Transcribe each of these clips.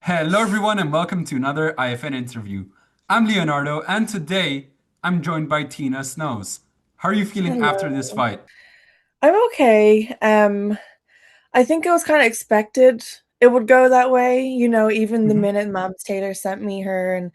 Hello, everyone, and welcome to another IFN interview. I'm Leonardo, and today I'm joined by Tina Snows. How are you feeling after this Hello. fight? I'm okay. I think it was kind of expected it would go that way. Even the Hmm. minute Mams Taylor sent me her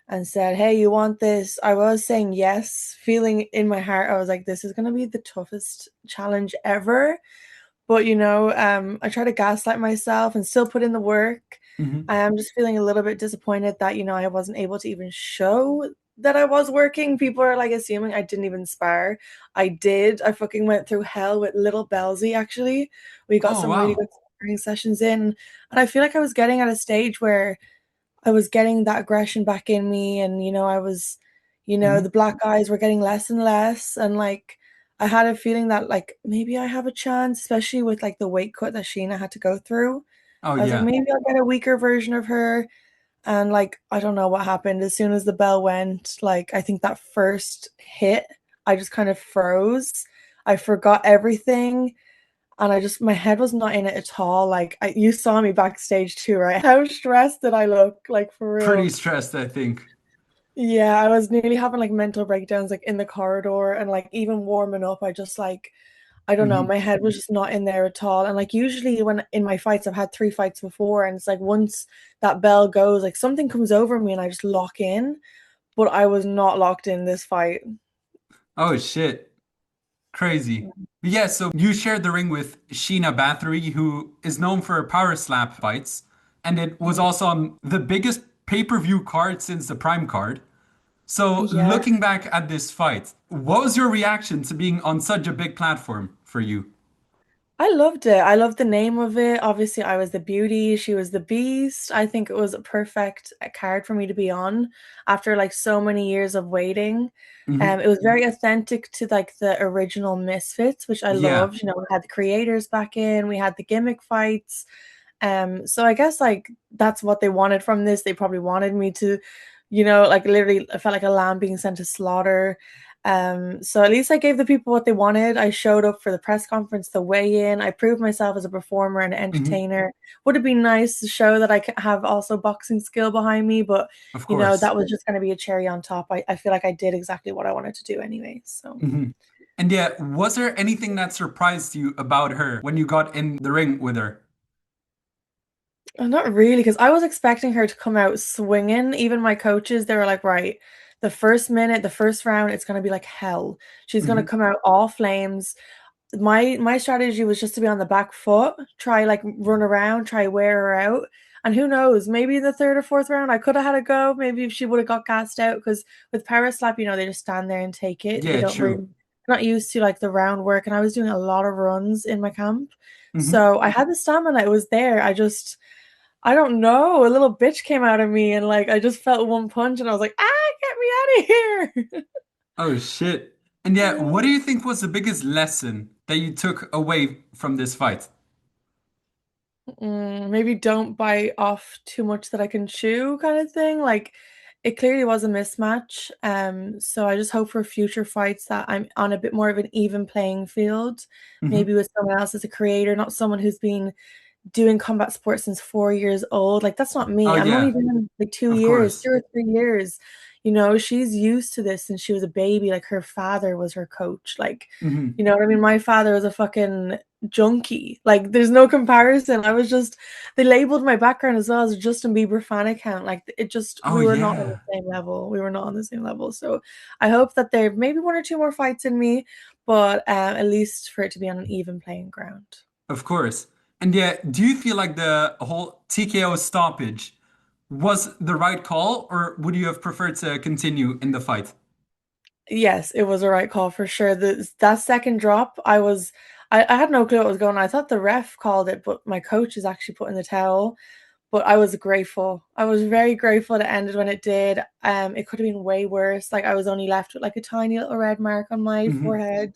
and said, "Hey, you want this?" I was saying yes, feeling in my heart I was like, "This is gonna be the toughest challenge ever." But I try to gaslight myself and still put in the work. I Hmm. am just feeling a little bit disappointed that, I wasn't able to even show that I was working. People are like assuming I didn't even spar. I did. I fucking went through hell with little Belsy actually. We got Oh, some really wow. good sparring sessions in. And I feel like I was getting at a stage where I was getting that aggression back in me, and I was, Hmm. the black eyes were getting less and less, and like I had a feeling that like maybe I have a chance, especially with like the weight cut that Sheena had to go through. Oh, I was like, yeah. maybe I'll get a weaker version of her. And like I don't know what happened. As soon as the bell went, like I think that first hit, I just kind of froze. I forgot everything. And my head was not in it at all. Like you saw me backstage too, right? How stressed did I look? Like for Pretty real. stressed, I think. Yeah, I was nearly having like mental breakdowns like in the corridor, and like even warming up, I just like I don't know, Hmm. my head was just not in there at all. And like usually when in my fights, I've had three fights before, and it's like once that bell goes, like something comes over me and I just lock in. But I was not locked in this fight. Oh, shit. Crazy. But yeah, so you shared the ring with Sheena Bathory, who is known for her power slap fights, and it was Mhm. also on the biggest pay-per-view card since the Prime card. So, Yeah. looking back at this fight, what was your reaction to being on such a big platform for you? I loved it. I loved the name of it. Obviously, I was the beauty, she was the beast. I think it was a perfect card for me to be on after like so many years of waiting. Hmm. It was very authentic to like the original Misfits, which I Yeah, loved. We had the creators back in, we had the gimmick fights. So I guess like that's what they wanted from this. They probably wanted me to, like literally I felt like a lamb being sent to slaughter. So at least I gave the people what they wanted. I showed up for the press conference, the weigh-in. I proved myself as a performer and hmm, entertainer. Would have been nice to show that have also boxing skill behind me, but of course. that was just going to be a cherry on top. I feel like I did exactly what I wanted to do anyway. So. Hmm. And yeah, was there anything that surprised you about her when you got in the ring with her? Not really, because I was expecting her to come out swinging. Even my coaches, they were like, right, the first minute, the first round, it's going to be like hell. She's going to Hmm. come out all flames. My strategy was just to be on the back foot, try like run around, try wear her out. And who knows, maybe the third or fourth round, I could have had a go. Maybe if she would have got gassed out, because with power slap, they just stand there and take it. They Yeah, don't true. really, not used to like the round work. And I was doing a lot of runs in my camp. Hmm. So I had the stamina, it was there. I don't know. A little bitch came out of me, and like I just felt one punch and I was like, get me out of here. Oh shit. And yeah, what Yeah. do you think was the biggest lesson that you took away from this fight? Maybe don't bite off too much that I can chew kind of thing. Like it clearly was a mismatch. So I just hope for future fights that I'm on a bit more of an even playing field, maybe Hmm. with someone else as a creator, not someone who's been doing combat sports since 4 years old. Like that's not Oh me. I'm only yeah, doing like two of years, course. 2 or 3 years. She's used to this since she was a baby. Like her father was her coach. Like, Hmm. you know what I mean? My father was a fucking junkie. Like, there's no comparison. They labeled my background as well as a Justin Bieber fan account. Like, Oh we were not on the yeah, same level. We were not on the same level. So I hope that there maybe one or two more fights in me, but at least for it to be on an even playing ground. of course. And yeah, do you feel like the whole TKO stoppage was the right call, or would you have preferred to continue in the fight? Yes, it was a right call for sure. That second drop, I had no clue what was going on. I thought the ref called it, but my coach is actually putting the towel. But I was grateful. I was very grateful it ended when it did. It could have been way worse. Like I was only left with like a tiny little red mark on my Hmm. forehead.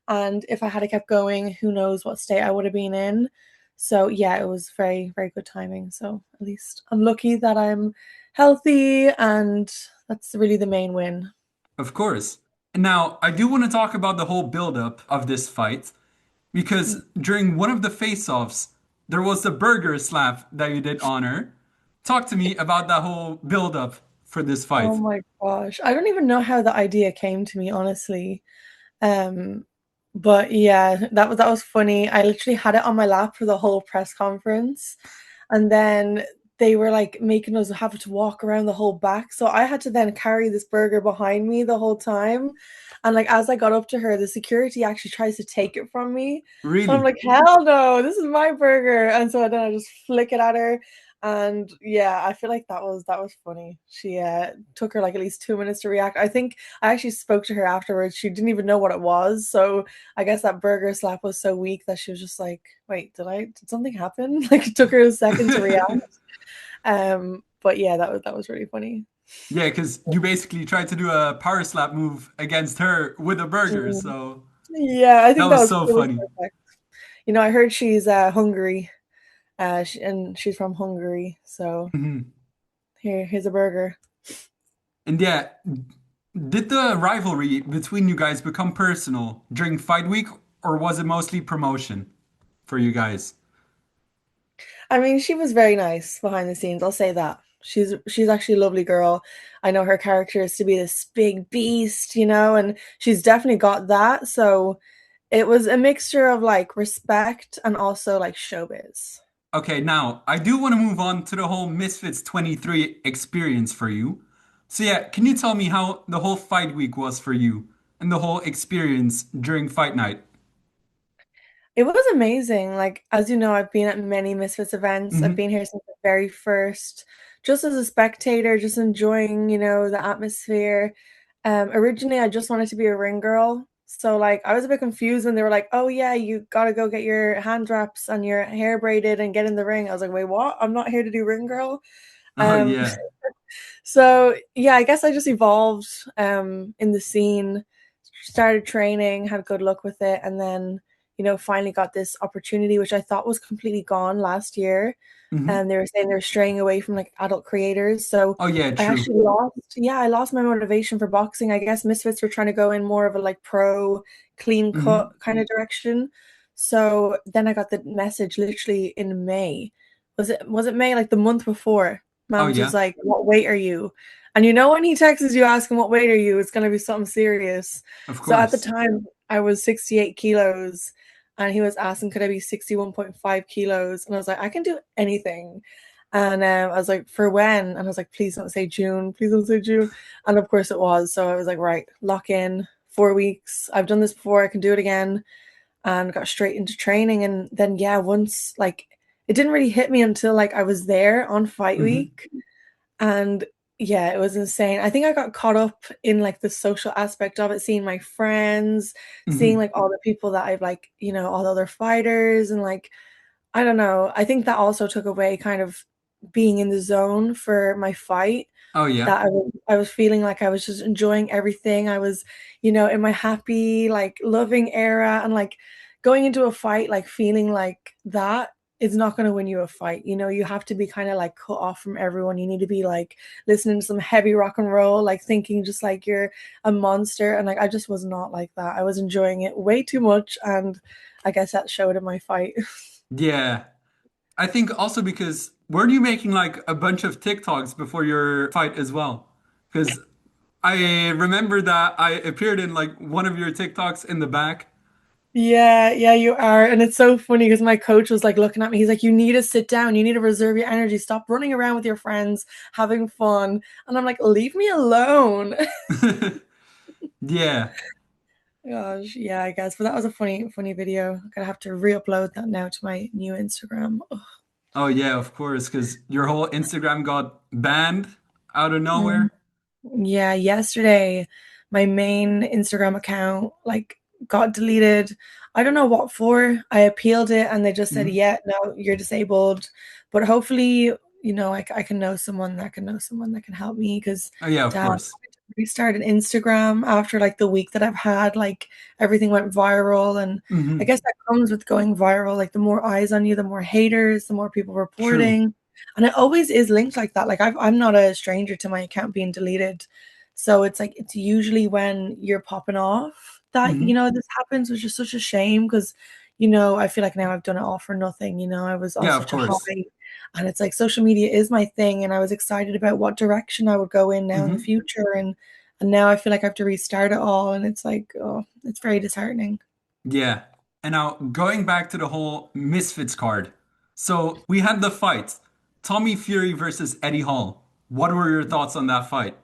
And if I had kept going, who knows what state I would have been in. So yeah, it was very, very good timing. So at least I'm lucky that I'm healthy, and that's really the main win. Of course. And now, I do want to talk about the whole build-up of this fight because during one of the face-offs, there was the burger slap that you did on her. Talk to me about that whole build up for this Oh fight. my gosh. I don't even know how the idea came to me, honestly. Um, but yeah, that was funny. I literally had it on my lap for the whole press conference. And then they were like making us have to walk around the whole back. So I had to then carry this burger behind me the whole time. And like as I got up to her, the security actually tries to take it from me. And I'm Really? like, hell no, this is my burger. And so then I just flick it at her. And yeah, I feel like that was funny. She took her like at least 2 minutes to react. I think I actually spoke to her afterwards. She didn't even know what it was. So I guess that burger slap was so weak that she was just like, "Wait, did something happen?" Like it took her a second to react. But yeah, that was really funny. Yeah, because you basically tried to do a power slap move against her with a burger, Mm. so Yeah, I that think that was was so it was funny. perfect. I heard she's Hungary, and she's from Hungary. So Mhm. here's a burger. And yeah, did the rivalry between you guys become personal during fight week, or was it mostly promotion for you guys? I mean, she was very nice behind the scenes. I'll say that. She's actually a lovely girl. I know her character is to be this big beast, and she's definitely got that. So it was a mixture of like respect and also like showbiz. Okay, now I do want to move on to the whole Misfits 23 experience for you. So yeah, can you tell me how the whole fight week was for you and the whole experience during fight night? It was amazing. Like, as you know, I've been at many Misfits events. I've Hmm. been here since the very first, just as a spectator, just enjoying, the atmosphere. Originally, I just wanted to be a ring girl. So, like, I was a bit confused when they were like, oh, yeah, you gotta go get your hand wraps and your hair braided and get in the ring. I was like, wait, what? I'm not here to do ring girl. Oh Um, yeah. so yeah, I guess I just evolved in the scene, started training, had good luck with it, and then finally got this opportunity, which I thought was completely gone last year. Hmm. And they were saying they were straying away from like adult creators. So Oh yeah, I true. actually lost my motivation for boxing. I guess Misfits were trying to go in more of a like pro, clean cut Hmm. kind of direction. So then I got the message literally in May. Was it May, like the month before? Oh Mams was yeah, like, "What weight are you?" And when he texts you asking what weight are you, it's gonna be something serious. of So at the course. time, I was 68 kilos, and he was asking, could I be 61.5 kilos? And I was like, I can do anything. And I was like, for when? And I was like, please don't say June. Please don't say June. And of course it was. So I was like, right, lock in 4 weeks. I've done this before. I can do it again. And got straight into training. And then, yeah, once like it didn't really hit me until like I was there on fight Hmm. week. And yeah, it was insane. I think I got caught up in like the social aspect of it, seeing my friends, seeing Hmm. like all the people that I've like, all the other fighters and like I don't know. I think that also took away kind of being in the zone for my fight. Oh yeah. That I was feeling like I was just enjoying everything. I was, in my happy, like loving era and like going into a fight, like feeling like that is not going to win you a fight. You have to be kind of like cut off from everyone. You need to be like listening to some heavy rock and roll, like thinking just like you're a monster. And like I just was not like that. I was enjoying it way too much. And I guess that showed in my fight. Yeah. I think also because weren't you making like a bunch of TikToks before your fight as well? Because I remember that I appeared in like one of your TikToks in the back. Yeah, yeah, you are. And it's so funny because my coach was like looking at me. He's like, you need to sit down. You need to reserve your energy. Stop running around with your friends, having fun. And I'm like, leave me alone. Yeah. Gosh, yeah, I guess. But that was a funny, funny video. I'm gonna have to re-upload that now to my new Instagram. Ugh. Oh yeah, of course, because your whole Instagram got banned out of Mm. nowhere. Yeah, yesterday my main Instagram account like got deleted. I don't know what for. I appealed it and they just said, Hmm. "Yeah, no, you're disabled." But hopefully, I can know someone that can know someone that can help me because Oh yeah, of damn, course. having to restart an Instagram after like the week that I've had, like everything went viral and I Hmm. guess that comes with going viral. Like the more eyes on you, the more haters, the more people True. reporting. And it always is linked like that. Like I'm not a stranger to my account being deleted. So it's like it's usually when you're popping off that, Hmm. this happens, which is such a shame because, I feel like now I've done it all for nothing. I was on Yeah, of such a course. high, and it's like social media is my thing, and I was excited about what direction I would go in now in the Hmm. future, and now I feel like I have to restart it all, and it's like, oh, it's very disheartening. Yeah. And now going back to the whole Misfits card. So we had the fight, Tommy Fury versus Eddie Hall. What were your thoughts on that fight?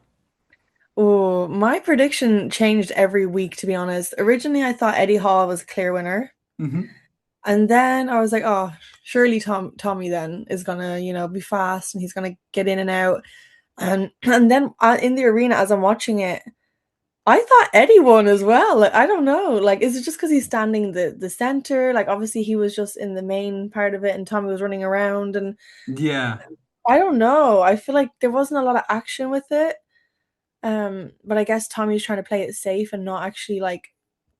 Oh, my prediction changed every week, to be honest. Originally, I thought Eddie Hall was a clear winner. Hmm. And then I was like, oh, surely Tommy then is gonna, be fast and he's gonna get in and out. And then in the arena as I'm watching it, I thought Eddie won as well. Like, I don't know. Like, is it just because he's standing the center? Like, obviously he was just in the main part of it, and Tommy was running around, and Yeah, I don't know. I feel like there wasn't a lot of action with it. But I guess Tommy's trying to play it safe and not actually like,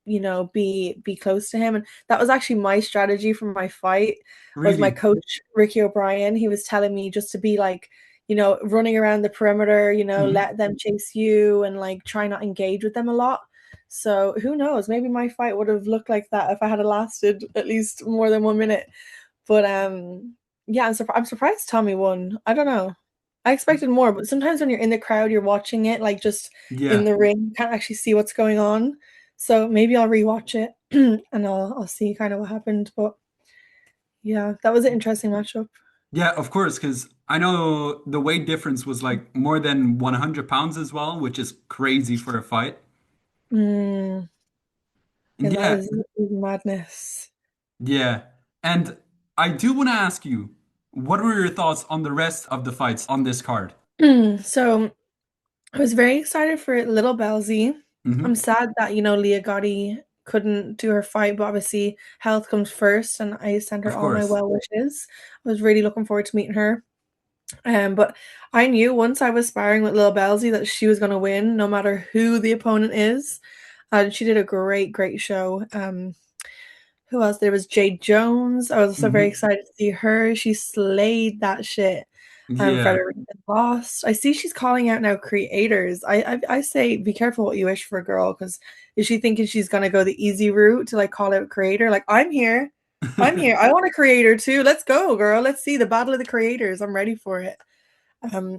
be close to him. And that was actually my strategy for my fight. Was my really. coach Ricky O'Brien? He was telling me just to be like, running around the perimeter, Hmm. let them chase you and like try not engage with them a lot. So who knows? Maybe my fight would have looked like that if I had lasted at least more than 1 minute. But yeah, I'm surprised Tommy won. I don't know. I expected more, but sometimes when you're in the crowd, you're watching it like just in Yeah. the ring, you can't actually see what's going on. So maybe I'll rewatch it and I'll see kind of what happened. But yeah, that was an interesting matchup. Yeah, of course, because I know the weight difference was like more than 100 pounds as well, which is crazy for a fight. Mm, yeah, And that yeah, is madness. yeah. And I do want to ask you, what were your thoughts on the rest of the fights on this card? So I was very excited for Little Belzy. I'm Hmm. sad that, Leah Gotti couldn't do her fight, but obviously health comes first, and I sent her Of all my course. well wishes. I was really looking forward to meeting her. But I knew once I was sparring with Lil Belzy that she was gonna win, no matter who the opponent is. And she did a great, great show. Who else? There was Jade Jones. I was also very Hmm. excited to see her. She slayed that shit. Yeah. Frederica lost. I see she's calling out now creators. I say be careful what you wish for, girl, because is she thinking she's gonna go the easy route to like call out creator? Like I'm here. I'm here. I want a creator too. Let's go, girl. Let's see the battle of the creators. I'm ready for it.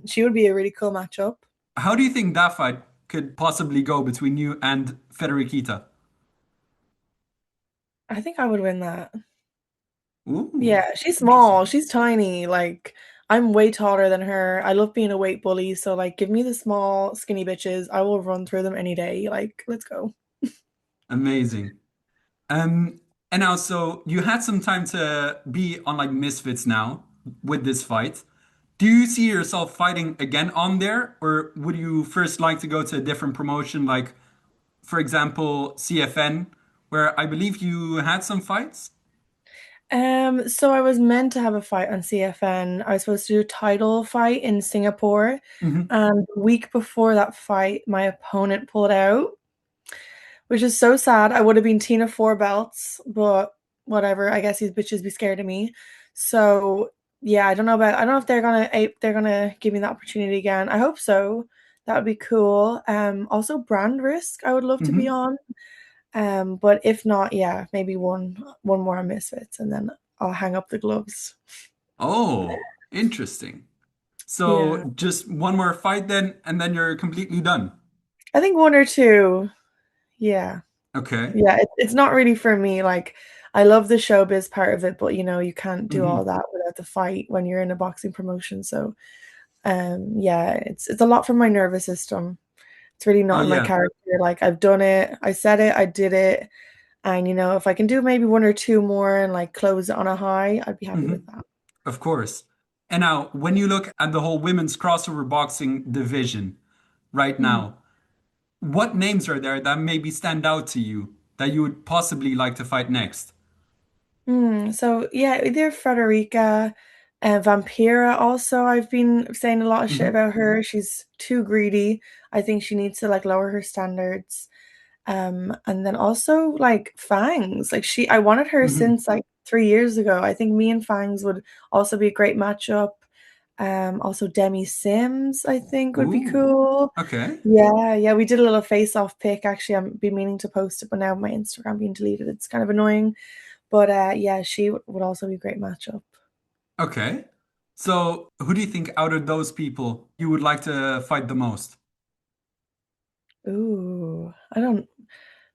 She would be a really cool matchup. How do you think that fight could possibly go between you and Federiquita? I think I would win that. Ooh, Yeah, she's small. interesting. She's tiny. Like I'm way taller than her. I love being a weight bully, so like give me the small, skinny bitches. I will run through them any day. Like, let's go. Amazing. Um, and also you had some time to be on like Misfits now with this fight. Do you see yourself fighting again on there, or would you first like to go to a different promotion, like for example CFN, where I believe you had some fights? So I was meant to have a fight on CFN. I was supposed to do a title fight in Singapore. Hmm. And the week before that fight, my opponent pulled out, which is so sad. I would have been Tina four belts, but whatever. I guess these bitches be scared of me. So yeah, I don't know if they're gonna give me the opportunity again. I hope so. That would be cool. Also brand risk I would love to be Hmm. on. But if not, yeah, maybe one more on Misfits and then I'll hang up the gloves. Oh, interesting. So Yeah. just one more fight then, and then you're completely done. I think one or two. Yeah. Okay. Yeah, it's not really for me. Like, I love the showbiz part of it, but you can't do all Hmm. that without the fight when you're in a boxing promotion. So, yeah, it's a lot for my nervous system. It's really Oh not in my yeah. character. Like, I've done it, I said it, I did it, and if I can do maybe one or two more and like close it on a high, I'd be happy Hmm. with that. Of course. And now, when you look at the whole women's crossover boxing division right Mm. now, what names are there that maybe stand out to you that you would possibly like to fight next? So yeah, either Frederica and Vampira also I've been saying a lot of shit Hmm. about her. She's too greedy. I think she needs to like lower her standards. And then also like Fangs. Like I wanted her Hmm. since like 3 years ago. I think me and Fangs would also be a great matchup. Also Demi Sims, I think would be Ooh, cool. okay. Yeah, yeah, we did a little face-off pic. Actually, I'm been meaning to post it, but now my Instagram being deleted. It's kind of annoying. But yeah, she would also be a great matchup. Okay. So, who do you think out of those people you would like to fight the most? Ooh, I don't.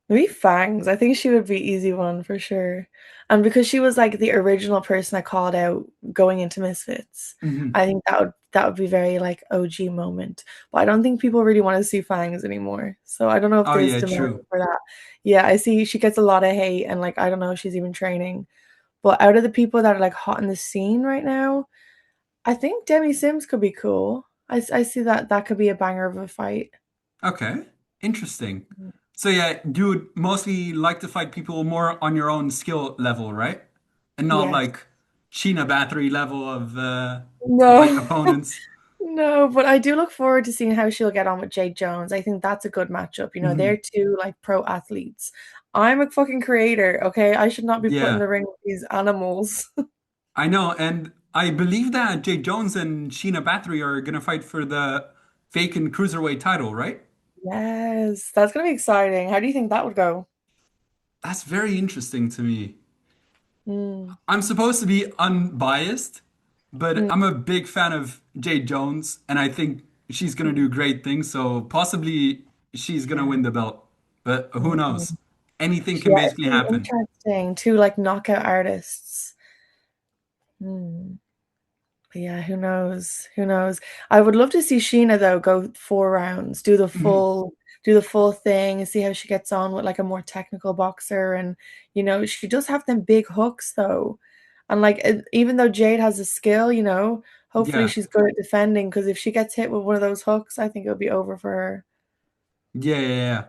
Maybe Fangs. I think she would be easy one for sure. And because she was like the original person I called out going into Misfits, Hmm. I think that would be very like OG moment. But I don't think people really want to see Fangs anymore. So I don't know if Oh there's yeah, demand true. for that. Yeah, I see she gets a lot of hate and like I don't know if she's even training. But out of the people that are like hot in the scene right now, I think Demi Sims could be cool. I see that that could be a banger of a fight. Okay. Interesting. So yeah, you would mostly like to fight people more on your own skill level, right? And not Yes. like Sheena Bathory level of like No. opponents. No, but I do look forward to seeing how she'll get on with Jade Jones. I think that's a good matchup. They're Hmm. two like pro athletes. I'm a fucking creator, okay? I should not be put in Yeah, the ring with these animals. I know. And I believe that Jay Jones and Sheena Bathory are gonna fight for the vacant cruiserweight title, right? Yes, that's gonna be exciting. How do you think that would go? That's very interesting to me. Mm, I'm supposed to be unbiased, but mm, I'm a big fan of Jade Jones, and I think she's gonna mm. do great things. So possibly she's gonna Yeah. win the belt, but who Mm. knows? Anything can Yeah, it's basically gonna be happen. interesting. Two like knockout artists. Hmm. Yeah, who knows? Who knows? I would love to see Sheena though go 4 rounds, Mhm. do the full thing, and see how she gets on with like a more technical boxer. And she does have them big hooks though, and like even though Jade has a skill, hopefully Yeah, she's good at defending. Because if she gets hit with one of those hooks, I think it'll be over for her. yeah, yeah, yeah.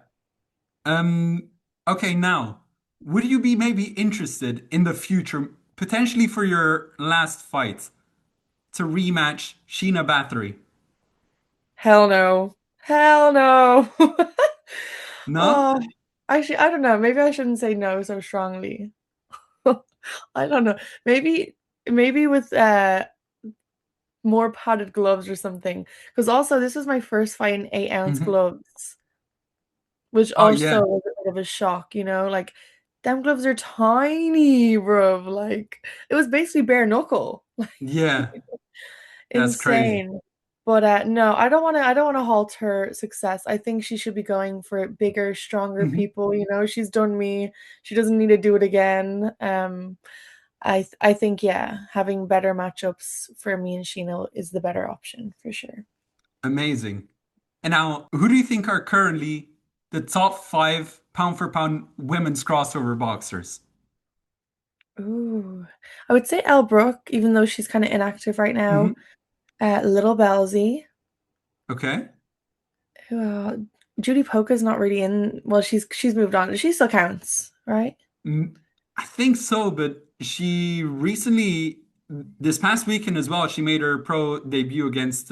Um, okay, now, would you be maybe interested in the future, potentially for your last fight, to rematch Sheena Bathory? Hell no, hell no. No? Oh, actually, I don't know. Maybe I shouldn't say no so strongly. I don't know. Maybe with more padded gloves or something. Because also this was my first fight in 8 ounce Hmm. gloves, which Oh also yeah, was a bit of a shock. Like them gloves are tiny, bro. Like it was basically bare knuckle. yeah, that's crazy. Insane. But no, I don't want to halt her success. I think she should be going for bigger, stronger Hmm. people. She's done me. She doesn't need to do it again. I think yeah, having better matchups for me and Sheena is the better option for sure. Amazing. And now, who do you think are currently the top five pound for pound women's crossover boxers? Ooh, I would say Elle Brooke, even though she's kind of inactive right now. Hmm. Little Belsy. Okay. Uh, Judy Polka's not really in. Well, she's moved on. She still counts, right? Mm, I think so, but she recently, this past weekend as well, she made her pro debut against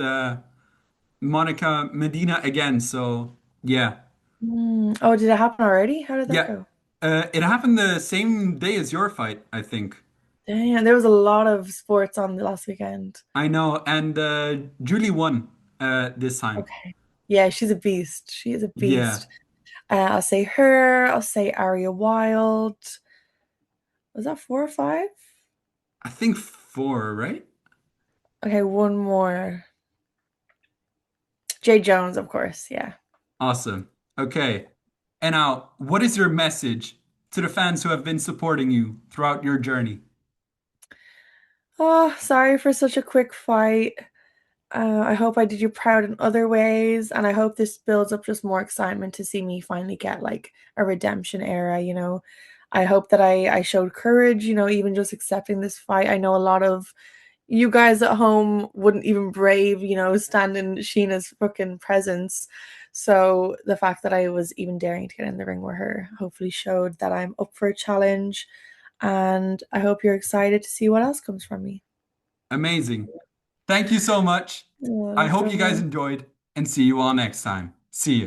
Monica Medina again. So, yeah. Oh, did it happen already? How did that Yeah. go? It happened the same day as your fight, I think. Damn, there was a lot of sports on the last weekend. I know. And Julie won this time. Okay. Yeah, she's a beast. She is a Yeah. beast. I'll say her. I'll say Aria Wild. Was that 4 or 5? I think four, right? Okay, one more. Jay Jones, of course. Yeah. Awesome. Okay. And now, what is your message to the fans who have been supporting you throughout your journey? Oh, sorry for such a quick fight. I hope I did you proud in other ways, and I hope this builds up just more excitement to see me finally get like a redemption era. I hope that I showed courage, even just accepting this fight. I know a lot of you guys at home wouldn't even brave, stand in Sheena's fucking presence. So the fact that I was even daring to get in the ring with her hopefully showed that I'm up for a challenge, and I hope you're excited to see what else comes from me. Amazing. Thank you so much. Oh, I no hope you guys problem. enjoyed and see you all next time. See you.